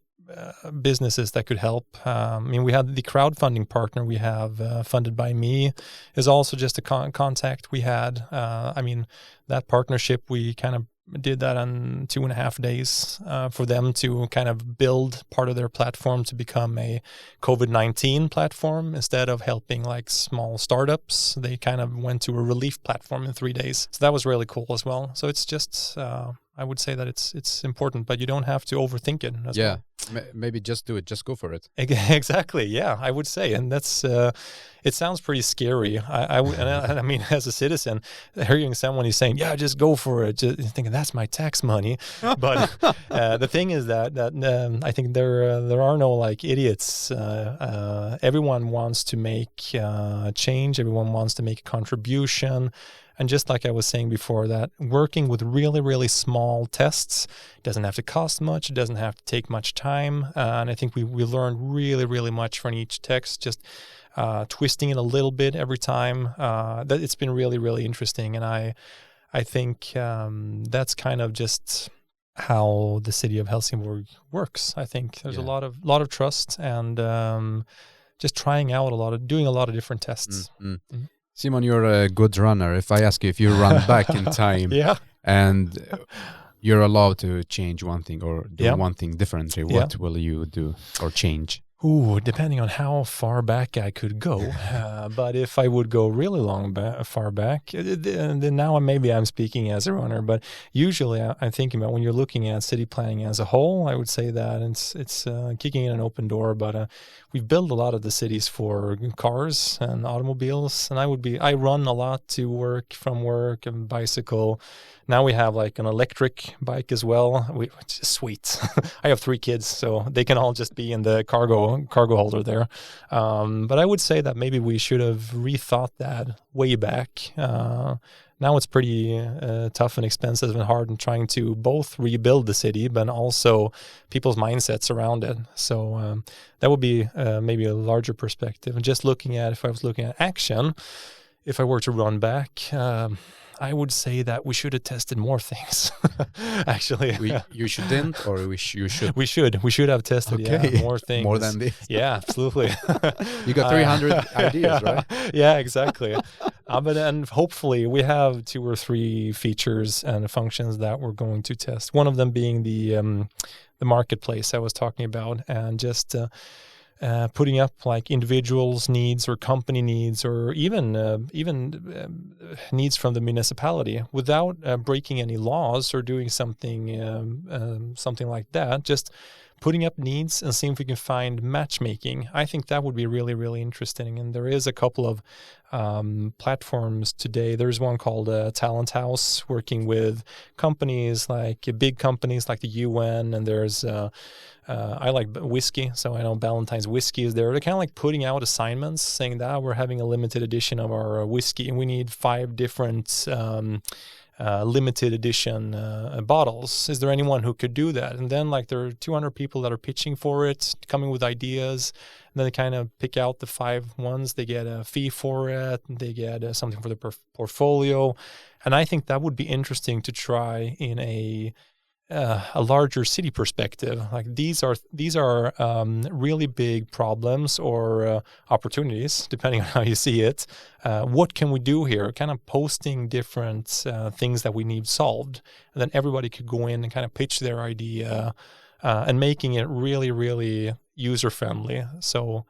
businesses that could help. We had the crowdfunding partner we have funded by me is also just a contact we had. That partnership, we kind of did that in 2.5 days for them to kind of build part of their platform to become a COVID-19 platform. Instead of helping like small startups, they kind of went to a relief platform in 3 days. So that was really cool as well. So it's just, I would say that it's important, but you don't have to overthink it as well. Maybe just do it. Just go for it. Exactly. Yeah, I would say. And that's, it sounds pretty scary. I mean, as a citizen, hearing someone who's saying, yeah, just go for it, just thinking that's my tax money. But the thing is that I think there are no like idiots. Everyone wants to make change. Everyone wants to make a contribution. And just like I was saying before, that working with really, really small tests doesn't have to cost much. It doesn't have to take much time. And I think we learned really, really much from each text, just twisting it a little bit every time. That it's been really, really interesting. And I think that's kind of just how the city of Helsingborg works. I think there's a lot of trust and just trying out doing a lot of different tests. Mm-hmm. Simon, you're a good runner. If I ask you if you run back in time and you're allowed to change one thing or do one thing differently, what will you do or change? Depending on how far back I could go. But if I would go really far back, then now maybe I'm speaking as a runner. But usually I'm thinking about when you're looking at city planning as a whole, I would say that it's kicking in an open door. But we've built a lot of the cities for cars and automobiles. And I run a lot to work, from work, and bicycle. Now we have like an electric bike as well, which is sweet. I have 3 kids, so they can all just be in the cargo holder there. But I would say that maybe we should have rethought that way back. Now it's pretty tough and expensive and hard in trying to both rebuild the city, but also people's mindsets around it. So that would be maybe a larger perspective. And just if I was looking at action, if I were to run back, I would say that we should have tested more things. Actually, you shouldn't, or you should. We should have tested more things. More than this. Yeah, absolutely. You got 300 ideas, right? Yeah, exactly. And hopefully we have 2 or 3 features and functions that we're going to test. One of them being the marketplace I was talking about, and just putting up like individuals' needs or company needs or even needs from the municipality without breaking any laws or doing something like that. Just putting up needs and seeing if we can find matchmaking. I think that would be really, really interesting. And there is a couple of platforms today. There's one called Talent House, working with companies like big companies like the UN, and there's I like whiskey, so I know Ballantine's whiskey is there. They're kind of like putting out assignments saying that we're having a limited edition of our whiskey and we need 5 different limited edition bottles. Is there anyone who could do that? And then like there are 200 people that are pitching for it, coming with ideas. And then they kind of pick out the 5 ones. They get a fee for it. They get something for their portfolio. And I think that would be interesting to try in a larger city perspective. Like these are really big problems or opportunities, depending on how you see it. What can we do here? Kind of posting different things that we need solved, and then everybody could go in and kind of pitch their idea and making it really, really user friendly. So,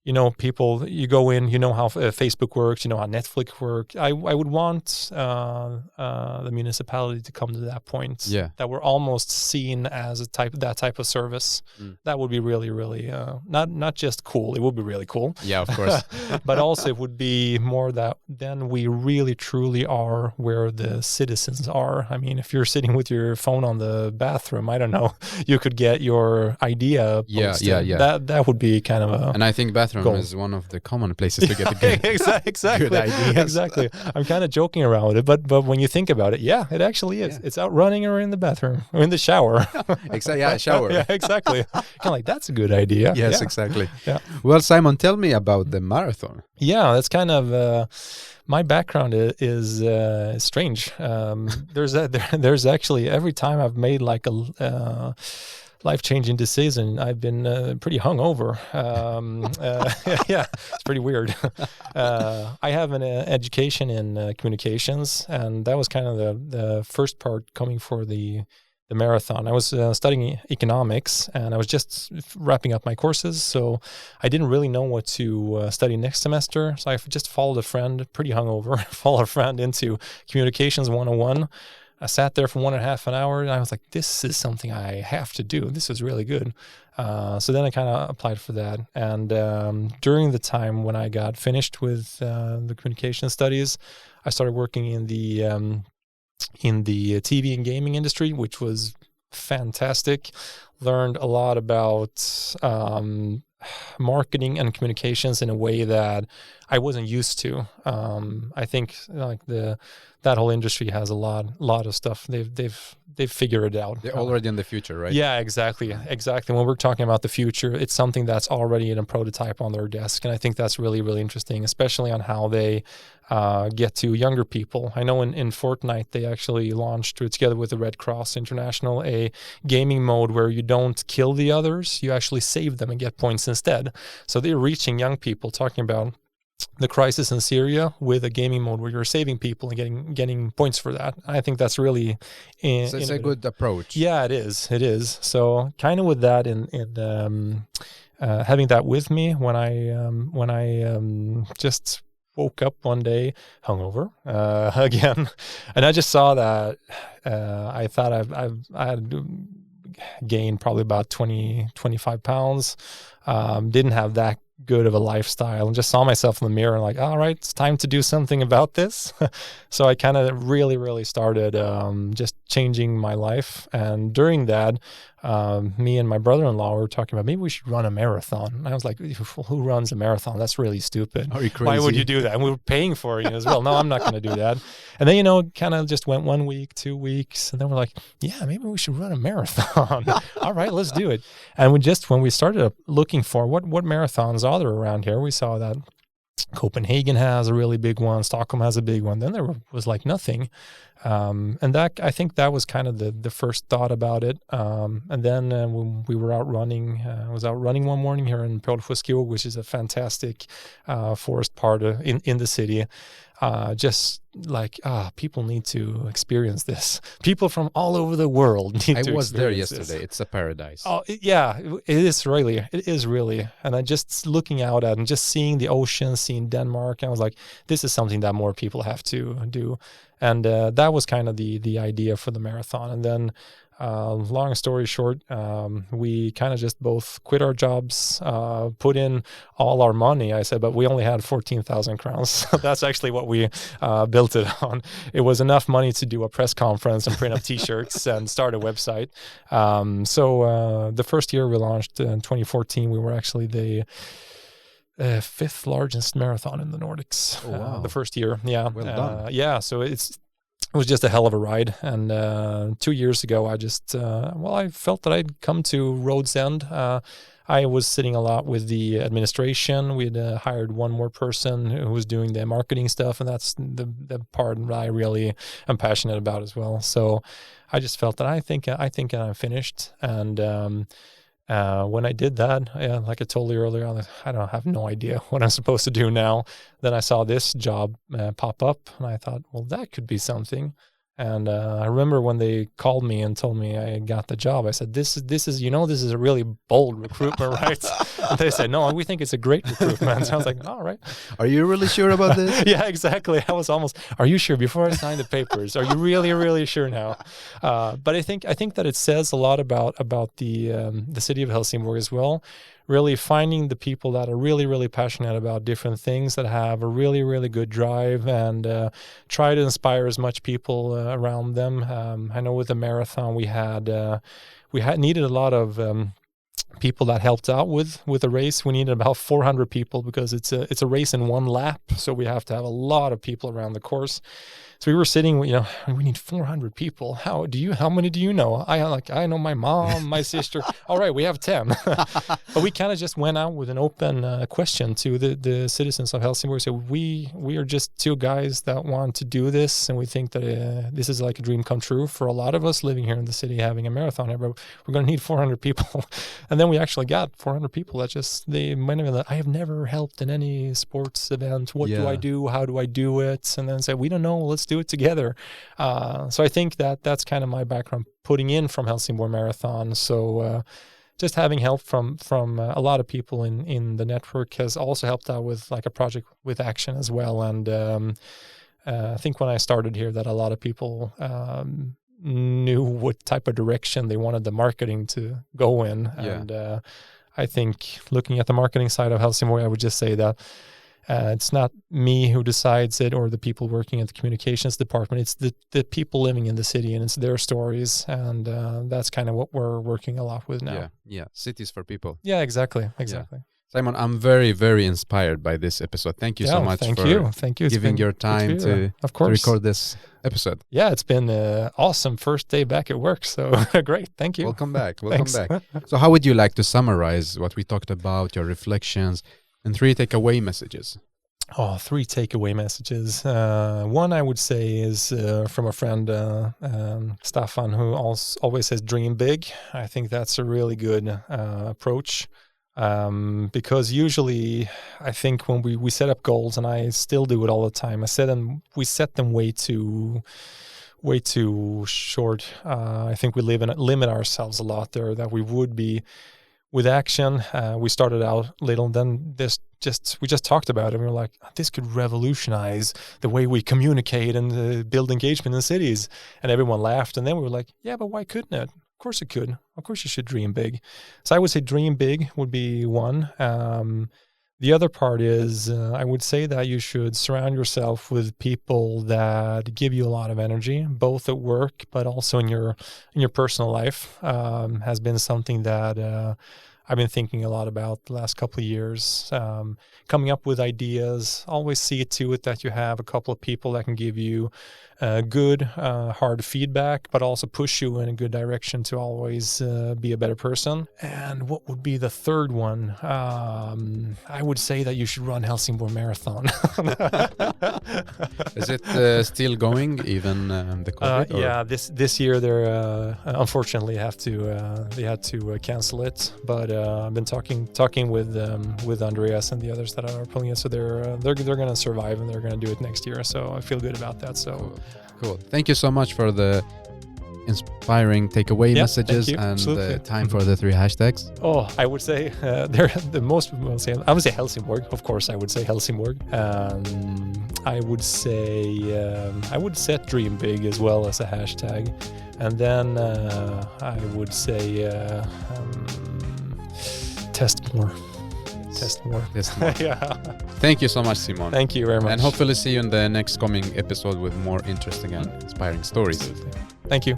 you know, people, you go in, you know how Facebook works, you know how Netflix works. I would want the municipality to come to that point. Yeah. That we're almost seen as that type of service. That would be really, really not just cool. It would be really cool. Yeah, of course. But also it would be more that then we really truly are where the citizens are. I mean, if you're sitting with your phone on the bathroom, I don't know, you could get your idea posted. Yeah. That would be kind of a... And I think bathroom is one of the common places to get a good ideas. Exactly. I'm kind of joking around with it, but when you think about it, yeah, it actually is. Yeah. It's out running or in the bathroom or in the shower. Exactly. Yeah, shower. Yeah, exactly. Kind of like, that's a good idea. Yes, exactly. Yeah. Well, Simon, tell me about the marathon. Yeah, that's kind of my background is strange. There's actually every time I've made like a life-changing decision, I've been pretty hungover. Yeah, it's pretty weird. I have an education in communications, and that was kind of the first part coming for the marathon. I was studying economics, and I was just wrapping up my courses, so I didn't really know what to study next semester. So I just followed a friend, pretty hungover, followed a friend into Communications 101. I sat there for 1.5 hours, and I was like, this is something I have to do. This is really good. So then I kind of applied for that. And during the time when I got finished with the communication studies, I started working in the TV and gaming industry, which was fantastic. Learned a lot about marketing and communications in a way that I wasn't used to. I think like that whole industry has a lot of stuff. They've figured it out. They're already in the future, right? Yeah, exactly. When we're talking about the future, it's something that's already in a prototype on their desk, and I think that's really, really interesting, especially on how they get to younger people. I know in Fortnite they actually launched together with the Red Cross International a gaming mode where you don't kill the others, you actually save them and get points instead. So they're reaching young people, talking about the crisis in Syria with a gaming mode where you're saving people and getting points for that. I think that's really so it's a good approach. Yeah, it is. So kind of with that in having that with me when I just woke up one day hungover again, and I just saw that I thought I had gained probably about 25 pounds. Didn't have that good of a lifestyle, and just saw myself in the mirror and like, all right, it's time to do something about this. So I kind of really started just changing my life. And during that, me and my brother-in-law were talking about maybe we should run a marathon. And I was like, who runs a marathon? That's really stupid. Are you crazy? Why would you do that? And we were paying for it as well. No, I'm not going to do that. And then, kind of just went 1 week, 2 weeks. And then we're like, yeah, maybe we should run a marathon. All right, let's do it. And when we started looking for what marathons are there around here, we saw that Copenhagen has a really big one. Stockholm has a big one. Then there was like nothing. And that, I think that was kind of the first thought about it. And then when we were out running, I was out running one morning here in Pålsjöskog, which is a fantastic forest part in the city. Just like, people need to experience this. People from all over the world need to experience this. I was there yesterday. It's a paradise. Oh, yeah, it is really. It is really. And I just looking out at and just seeing the ocean, seeing Denmark, I was like, this is something that more people have to do. And that was kind of the idea for the marathon. And then, long story short, we kind of just both quit our jobs, put in all our money. I said, but we only had 14,000 crowns. So that's actually what we built it on. It was enough money to do a press conference and print up T-shirts and start a website. So the first year we launched in 2014, we were actually the fifth largest marathon in the Nordics. Oh, wow. The first year. Yeah. Well done. Yeah. So it was just a hell of a ride. And 2 years ago, I just, I felt that I'd come to road's end. I was sitting a lot with the administration. We'd hired one more person who was doing the marketing stuff, and that's the part that I really am passionate about as well. So I just felt that I think I'm finished. And when I did that, like I told you earlier, I have no idea what I'm supposed to do now. Then I saw this job pop up, and I thought, well, that could be something. And I remember when they called me and told me I got the job, I said, this is this is a really bold recruitment, right? And they said, no, we think it's a great recruitment. So I was like, all right. Are you really sure about this? Yeah, exactly. I was almost, are you sure before I sign the papers? Are you really, really sure now? But I think that it says a lot about the city of Helsingborg as well. Really finding the people that are really, really passionate about different things, that have a really, really good drive, and try to inspire as much people around them. I know with the marathon we had needed a lot of people that helped out with the race. We needed about 400 people because it's a race in one lap, so we have to have a lot of people around the course. So we were sitting, we need 400 people. How many do you know? I know my mom, my sister. All right, we have 10. But we kind of just went out with an open question to the citizens of Helsingborg. So we are just two guys that want to do this, and we think that this is like a dream come true for a lot of us living here in the city, having a marathon here. But we're going to need 400 people. And then we actually got 400 people. They went in like, I have never helped in any sports event. What do I do? How do I do it? And then say, we don't know. Let's do it together. So I think that's kind of my background, putting in from Helsingborn Marathon. So just having help from a lot of people in the network has also helped out with like a project with Action as well. And I think when I started here, that a lot of people knew what type of direction they wanted the marketing to go in. Yeah. And I think looking at the marketing side of Helsingborg, I would just say that it's not me who decides it or the people working at the communications department. It's the people living in the city, and it's their stories. And that's kind of what we're working a lot with now. Yeah. Cities for people. Yeah, exactly. Yeah. Simon, I'm very, very inspired by this episode. Thank you so much Thank you. Giving your time to record this episode. Yeah, it's been an awesome first day back at work. So great. Thank you. Welcome back. So how would you like to summarize what we talked about, your reflections, and 3 takeaway messages? 3 takeaway messages. One I would say is from a friend, Staffan, who always says dream big. I think that's a really good approach. Because usually I think when we set up goals, and I still do it all the time, we set them way too short. I think we limit ourselves a lot there, that we would be. With Action, we started out little, then we just talked about it, and we were like, this could revolutionize the way we communicate and build engagement in cities. And everyone laughed, and then we were like, yeah, but why couldn't it? Of course it could. Of course you should dream big. So I would say dream big would be one. The other part is I would say that you should surround yourself with people that give you a lot of energy, both at work but also in your personal life. Has been something that I've been thinking a lot about the last couple of years. Coming up with ideas, always see to it that you have a couple of people that can give you good, hard feedback, but also push you in a good direction to always be a better person. And what would be the third one? I would say that you should run Helsingborn Marathon. Is it still going, even the COVID? Yeah, this year they're unfortunately they had to cancel it. But I've been talking with Andreas and the others that are pulling it, so they're going to survive and they're going to do it next year. So I feel good about that. So cool. Thank you so much for the inspiring takeaway messages and the time for the 3 hashtags. Oh, I would say they're the most. I would say Helsingborg. Of course, I would say Helsingborg. I would say I would set dream big as well as a hashtag, and then I would say test more. Test more. Yeah. Thank you so much, Simon. Thank you very much. And hopefully see you in the next coming episode with more interesting and inspiring stories. Absolutely. Thank you.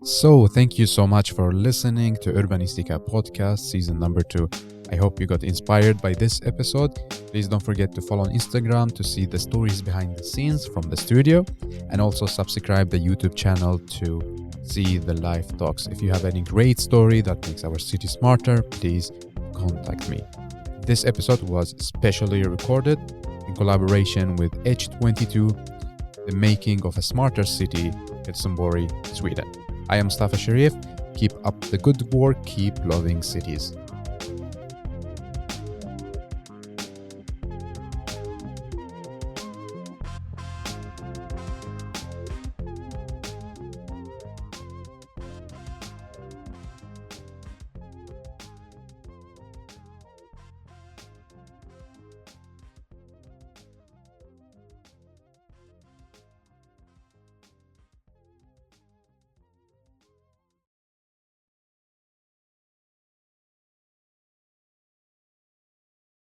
So thank you so much for listening to Urbanistica podcast season number 2. I hope you got inspired by this episode. Please don't forget to follow on Instagram to see the stories behind the scenes from the studio, and also subscribe the YouTube channel to see the live talks. If you have any great story that makes our city smarter, please contact me. This episode was specially recorded in collaboration with H22, the making of a smarter city, Helsingborg, Sweden. I am Mustafa Sharif. Keep up the good work, keep loving cities.